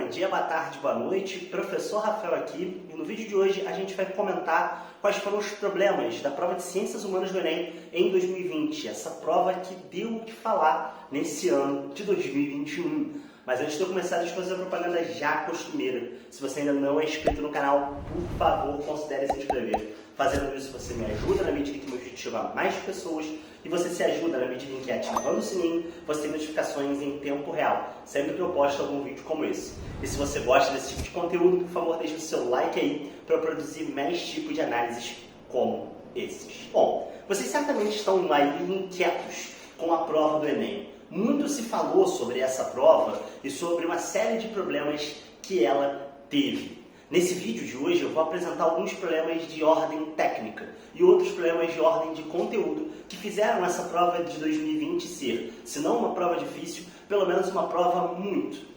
bom dia, boa tarde, boa noite. Professor Rafael aqui, e no vídeo de hoje a gente vai comentar quais foram os problemas da prova de Ciências Humanas do Enem em 2020. Essa prova que deu o que falar nesse ano de 2021. Mas antes de eu começar, deixa eu fazer a propaganda já costumeira. Se você ainda não é inscrito no canal, por favor, considere se inscrever. Fazendo isso, você me ajuda na medida que meu vídeo chega a mais pessoas e você se ajuda na medida em que ativando o sininho, você tem notificações em tempo real, sempre que eu posto algum vídeo como esse. E se você gosta desse tipo de conteúdo, por favor, deixe o seu like aí para eu produzir mais tipos de análises como esses. Bom, vocês certamente estão aí inquietos com a prova do Enem. Muito se falou sobre essa prova e sobre uma série de problemas que ela teve. Nesse vídeo de hoje eu vou apresentar alguns problemas de ordem técnica e outros problemas de ordem de conteúdo que fizeram essa prova de 2020 ser, se não uma prova difícil, pelo menos uma prova muito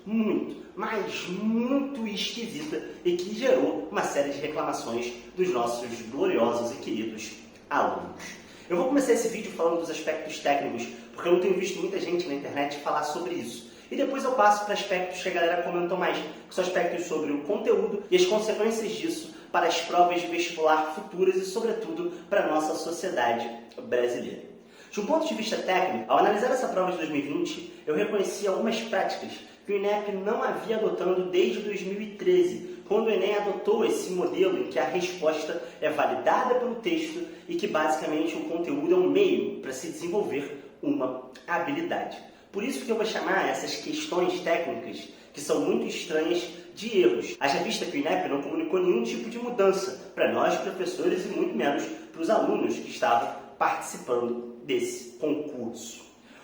esquisita e que gerou uma série de reclamações dos nossos gloriosos e queridos alunos. Eu vou começar esse vídeo falando dos aspectos técnicos, porque eu não tenho visto muita gente na internet falar sobre isso. E depois eu passo para aspectos que a galera comentou mais, que são aspectos sobre o conteúdo e as consequências disso para as provas de vestibular futuras e, sobretudo, para a nossa sociedade brasileira. De um ponto de vista técnico, ao analisar essa prova de 2020, eu reconheci algumas práticas que o INEP não havia adotando desde 2013, quando o Enem adotou esse modelo em que a resposta é validada pelo texto e que basicamente o conteúdo é um meio para se desenvolver uma habilidade. Por isso que eu vou chamar essas questões técnicas, que são muito estranhas, de erros. Haja vista que o INEP não comunicou nenhum tipo de mudança para nós, professores, e muito menos para os alunos que estavam participando desse concurso.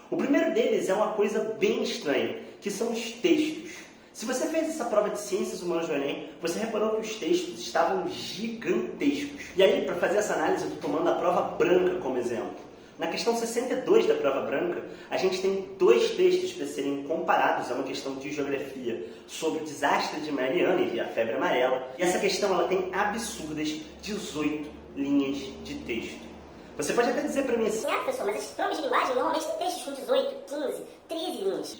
O primeiro deles é uma coisa bem estranha, que são os textos. Se você fez essa prova de Ciências Humanas do Enem, você reparou que os textos estavam gigantescos. E aí, para fazer essa análise, eu estou tomando a prova branca como exemplo. Na questão 62 da prova branca, a gente tem dois textos para serem comparados. É uma questão de geografia sobre o desastre de Mariana e a febre amarela. E essa questão ela tem absurdas 18 linhas de texto. Você pode até dizer para mim assim: professor, mas as provas de linguagem normalmente têm textos com 18, 15, 13 linhas.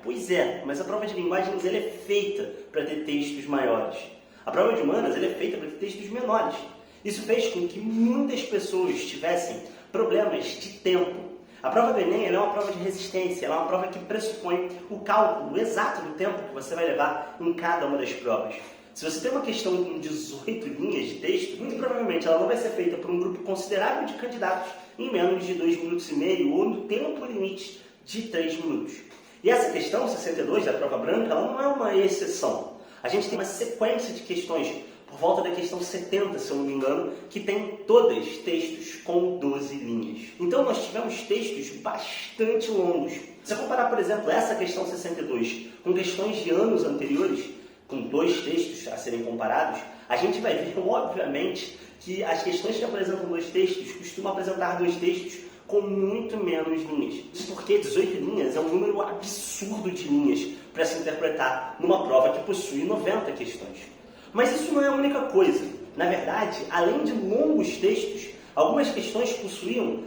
Pois é, mas a prova de linguagens ela é feita para ter textos maiores. A prova de humanas ela é feita para ter textos menores. Isso fez com que muitas pessoas tivessem problemas de tempo. A prova do Enem ela é uma prova de resistência, ela é uma prova que pressupõe o cálculo exato do tempo que você vai levar em cada uma das provas. Se você tem uma questão com 18 linhas de texto, muito provavelmente ela não vai ser feita por um grupo considerável de candidatos em menos de 2 minutos e meio ou no tempo limite de 3 minutos. E essa questão 62 da prova branca ela não é uma exceção. A gente tem uma sequência de questões por volta da questão 70, se eu não me engano, que tem todas textos com 12 linhas. Então nós tivemos textos bastante longos. Se você comparar, por exemplo, essa questão 62 com questões de anos anteriores, com dois textos a serem comparados, a gente vai ver, obviamente, que as questões que apresentam dois textos costumam apresentar dois textos com muito menos linhas. Isso porque 18 linhas é um número absurdo de linhas para se interpretar numa prova que possui 90 questões. Mas isso não é a única coisa. Na verdade, além de longos textos, algumas questões possuíam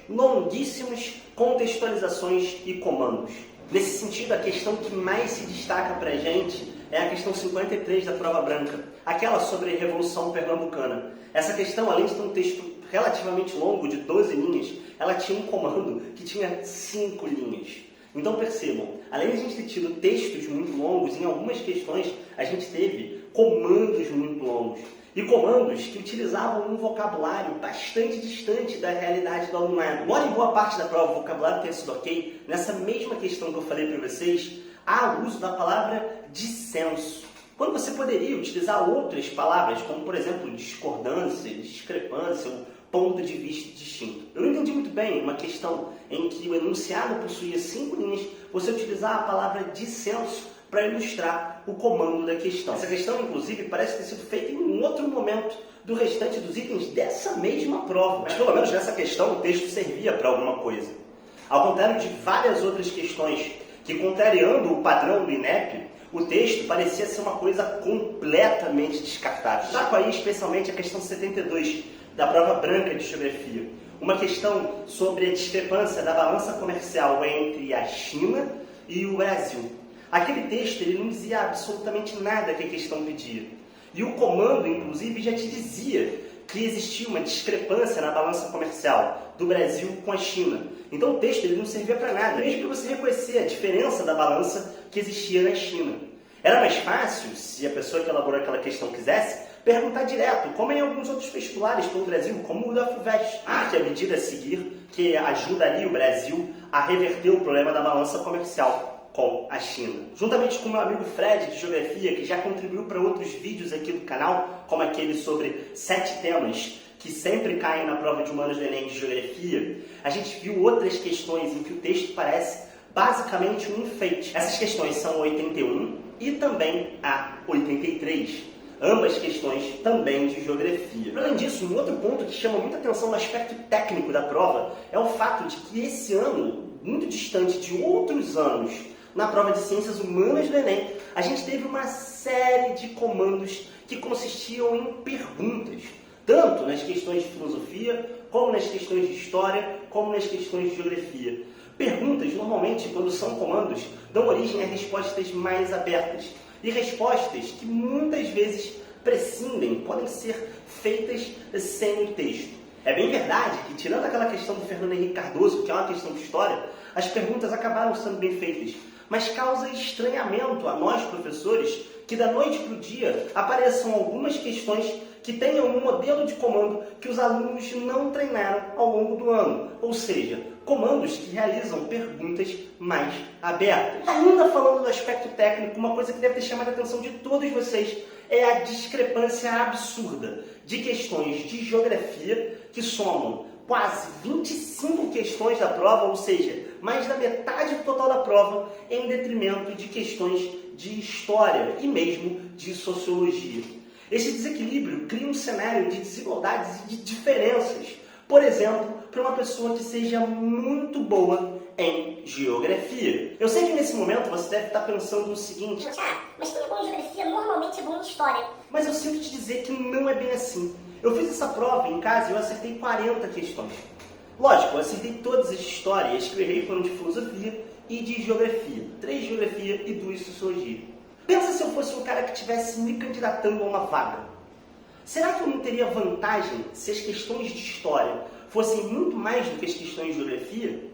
longuíssimas contextualizações e comandos. Nesse sentido, a questão que mais se destaca para a gente é a questão 53 da prova branca, aquela sobre a Revolução Pernambucana. Essa questão, além de ter um texto relativamente longo, de 12 linhas, ela tinha um comando que tinha 5 linhas. Então percebam, além de a gente ter tido textos muito longos, em algumas questões a gente teve comandos muito longos. E comandos que utilizavam um vocabulário bastante distante da realidade do alunado. Embora em boa parte da prova o vocabulário tenha sido ok, nessa mesma questão que eu falei para vocês, há o uso da palavra dissenso. Quando você poderia utilizar outras palavras, como por exemplo discordância, discrepância, ou ponto de vista distinto. Eu não entendi muito bem uma questão em que o enunciado possuía 5 linhas, você utilizar a palavra dissenso para ilustrar o comando da questão. Essa questão, inclusive, parece ter sido feita em um outro momento do restante dos itens dessa mesma prova. Mas pelo menos nessa questão o texto servia para alguma coisa. Ao contrário de várias outras questões que, contrariando o padrão do INEP, o texto parecia ser uma coisa completamente descartável. Destaco aí especialmente a questão 72 da prova branca de geografia. Uma questão sobre a discrepância da balança comercial entre a China e o Brasil. Aquele texto ele não dizia absolutamente nada que a questão pedia. E o comando, inclusive, já te dizia que existia uma discrepância na balança comercial do Brasil com a China. Então o texto ele não servia para nada, mesmo para você reconhecer a diferença da balança que existia na China. Era mais fácil, se a pessoa que elaborou aquela questão quisesse, perguntar direto, como em alguns outros vestibulares pelo Brasil, como o da FUVEST, que é a medida a seguir que ajudaria o Brasil a reverter o problema da balança comercial com a China. Juntamente com o meu amigo Fred, de Geografia, que já contribuiu para outros vídeos aqui do canal, como aquele sobre 7 temas que sempre caem na prova de humanos do Enem de Geografia, a gente viu outras questões em que o texto parece basicamente um enfeite. Essas questões são a 81 e também a 83. Ambas questões também de geografia. Além disso, um outro ponto que chama muita atenção no aspecto técnico da prova é o fato de que esse ano, muito distante de outros anos, na prova de Ciências Humanas do Enem, a gente teve uma série de comandos que consistiam em perguntas, tanto nas questões de filosofia, como nas questões de história, como nas questões de geografia. Perguntas, normalmente, quando são comandos, dão origem a respostas mais abertas. E respostas que muitas vezes prescindem, podem ser feitas sem o texto. É bem verdade que, tirando aquela questão do Fernando Henrique Cardoso, que é uma questão de história, as perguntas acabaram sendo bem feitas. Mas causa estranhamento a nós, professores, que da noite para o dia apareçam algumas questões que tenham um modelo de comando que os alunos não treinaram ao longo do ano. Ou seja, comandos que realizam perguntas mais abertas. Ainda falando do aspecto técnico, uma coisa que deve ter chamado a atenção de todos vocês é a discrepância absurda de questões de geografia que somam quase 25 questões da prova, ou seja, mais da metade do total da prova, em detrimento de questões de história e mesmo de sociologia. Esse desequilíbrio cria um cenário de desigualdades e de diferenças. Por exemplo, para uma pessoa que seja muito boa em geografia. Eu sei que nesse momento você deve estar pensando no seguinte: mas quem é bom em geografia normalmente é bom em história. Mas eu sinto te dizer que não é bem assim. Eu fiz essa prova em casa e eu acertei 40 questões. Lógico, eu acertei todas as histórias que eu errei foram de filosofia e de geografia. 3 de geografia e 2 de sociologia. Pensa se eu fosse um cara que estivesse me candidatando a uma vaga. Será que eu não teria vantagem se as questões de história fossem muito mais do que as questões de geografia?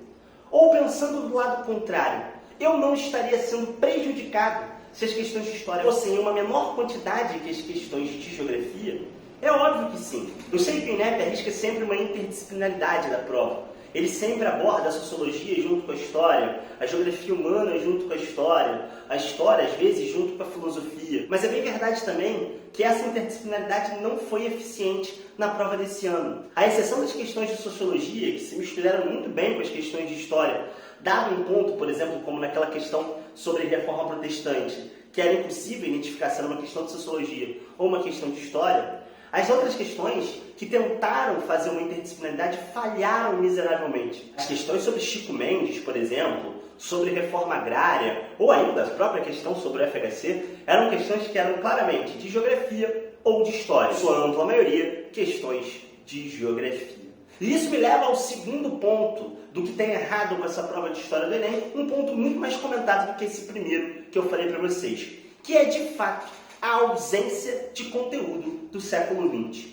Ou pensando do lado contrário, eu não estaria sendo prejudicado se as questões de história fossem uma menor quantidade que as questões de geografia? É óbvio que sim. Eu sei que o INEP arrisca sempre uma interdisciplinaridade da prova. Ele sempre aborda a sociologia junto com a história, a geografia humana junto com a história às vezes junto com a filosofia. Mas é bem verdade também que essa interdisciplinaridade não foi eficiente na prova desse ano. À exceção das questões de sociologia, que se misturaram muito bem com as questões de história, dado um ponto, por exemplo, como naquela questão sobre reforma protestante, que era impossível identificar se era uma questão de sociologia ou uma questão de história, as outras questões que tentaram fazer uma interdisciplinaridade falharam miseravelmente. As questões sobre Chico Mendes, por exemplo, sobre reforma agrária, ou ainda a própria questão sobre o FHC, eram questões que eram claramente de geografia ou de história. Sua ampla maioria, questões de geografia. E isso me leva ao segundo ponto do que tem errado com essa prova de história do Enem, um ponto muito mais comentado do que esse primeiro que eu falei para vocês, que é de fato a ausência de conteúdo do século XX.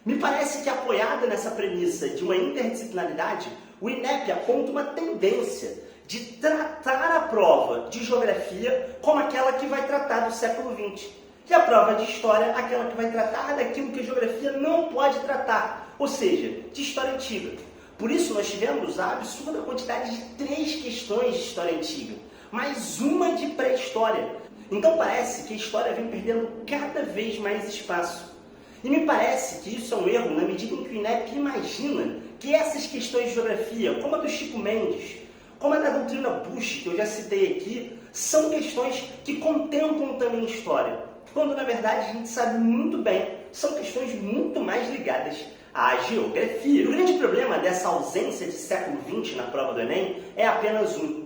Me parece que, apoiada nessa premissa de uma interdisciplinaridade, o INEP aponta uma tendência de tratar a prova de geografia como aquela que vai tratar do século XX, e a prova de história aquela que vai tratar daquilo que a geografia não pode tratar, ou seja, de história antiga. Por isso nós tivemos a absurda quantidade de 3 questões de história antiga, mais uma de pré-história. Então parece que a história vem perdendo cada vez mais espaço. E me parece que isso é um erro na medida em que o INEP imagina que essas questões de geografia, como a do Chico Mendes, como a da doutrina Bush, que eu já citei aqui, são questões que contemplam também história, quando na verdade a gente sabe muito bem, são questões muito mais ligadas à geografia. O grande problema dessa ausência de século XX na prova do Enem é apenas um.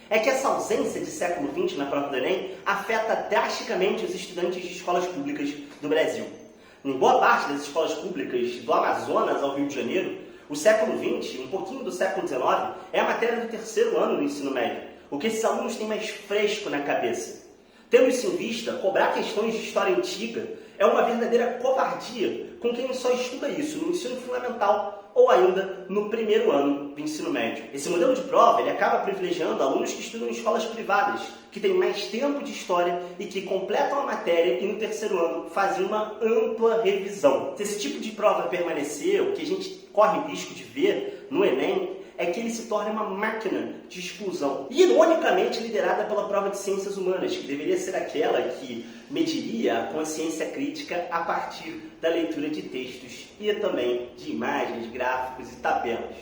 É que essa ausência de século XX na prova do Enem afeta drasticamente os estudantes de escolas públicas do Brasil. Em boa parte das escolas públicas do Amazonas ao Rio de Janeiro, o século XX, um pouquinho do século XIX, é a matéria do 3º ano do ensino médio. o que esses alunos têm mais fresco na cabeça. Tendo isso em vista, cobrar questões de história antiga é uma verdadeira covardia com quem só estuda isso no ensino fundamental ou ainda no primeiro ano do ensino médio. Esse modelo de prova ele acaba privilegiando alunos que estudam em escolas privadas, que têm mais tempo de história e que completam a matéria e no terceiro ano fazem uma ampla revisão. Se esse tipo de prova permanecer, o que a gente corre o risco de ver no Enem é que ele se torne uma máquina de exclusão, ironicamente liderada pela prova de ciências humanas, que deveria ser aquela que mediria a consciência crítica a partir da leitura de textos e também de imagens, gráficos e tabelas.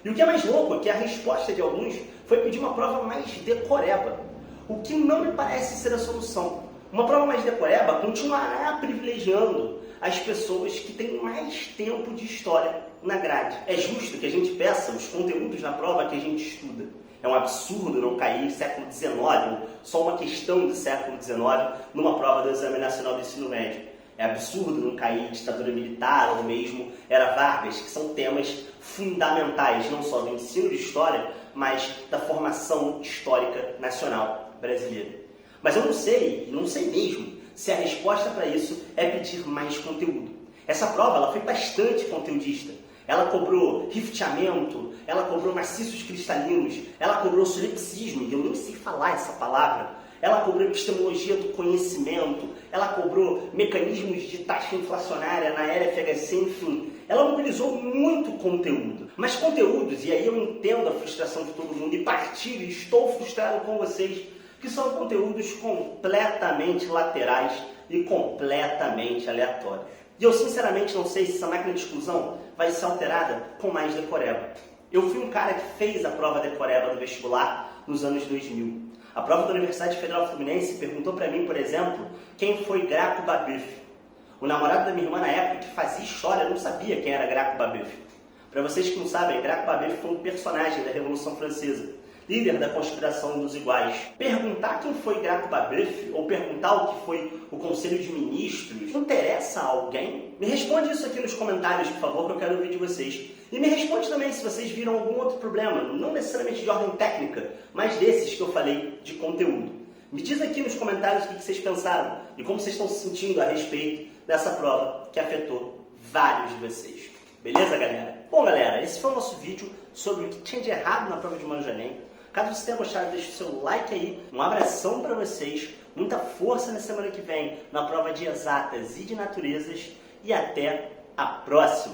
E o que é mais louco é que a resposta de alguns foi pedir uma prova mais decoreba, o que não me parece ser a solução. Uma prova mais decoreba continuará privilegiando as pessoas que têm mais tempo de história na grade. É justo que a gente peça os conteúdos na prova que a gente estuda. É um absurdo não cair século XIX, só uma questão do século XIX, numa prova do Exame Nacional do Ensino Médio. É absurdo não cair ditadura militar ou mesmo Era Vargas, que são temas fundamentais, não só do ensino de história, mas da formação histórica nacional brasileira. Mas eu não sei mesmo, se a resposta para isso é pedir mais conteúdo. Essa prova ela foi bastante conteudista. Ela cobrou rifteamento, ela cobrou maciços cristalinos, ela cobrou solipsismo, e eu nem sei falar essa palavra. Ela cobrou epistemologia do conhecimento, ela cobrou mecanismos de taxa inflacionária na FHC, enfim. Ela mobilizou muito conteúdo. Mas conteúdos, e aí eu entendo a frustração de todo mundo e partilho, estou frustrado com vocês, que são conteúdos completamente laterais e completamente aleatórios. E eu sinceramente não sei se essa máquina de exclusão vai ser alterada com mais decoreba. Eu fui um cara que fez a prova decoreba do vestibular nos anos 2000. A prova da Universidade Federal Fluminense perguntou para mim, por exemplo, quem foi Graco Babeuf. O namorado da minha irmã na época que fazia história não sabia quem era Graco Babeuf. Para vocês que não sabem, Graco Babeuf foi um personagem da Revolução Francesa, líder da conspiração dos iguais. Perguntar quem foi Graco Babeuf ou perguntar o que foi o Conselho de Ministros interessa a alguém? Me responde isso aqui nos comentários, por favor, que eu quero ouvir de vocês. E me responde também se vocês viram algum outro problema, não necessariamente de ordem técnica, mas desses que eu falei de conteúdo. Me diz aqui nos comentários o que vocês pensaram e como vocês estão se sentindo a respeito dessa prova que afetou vários de vocês. Beleza, galera? Bom, galera, esse foi o nosso vídeo sobre o que tinha de errado na prova de Humano de Enem. Caso você tenha gostado, deixe o seu like aí. Um abração para vocês. Muita força na semana que vem na prova de exatas e de naturezas. E até a próxima!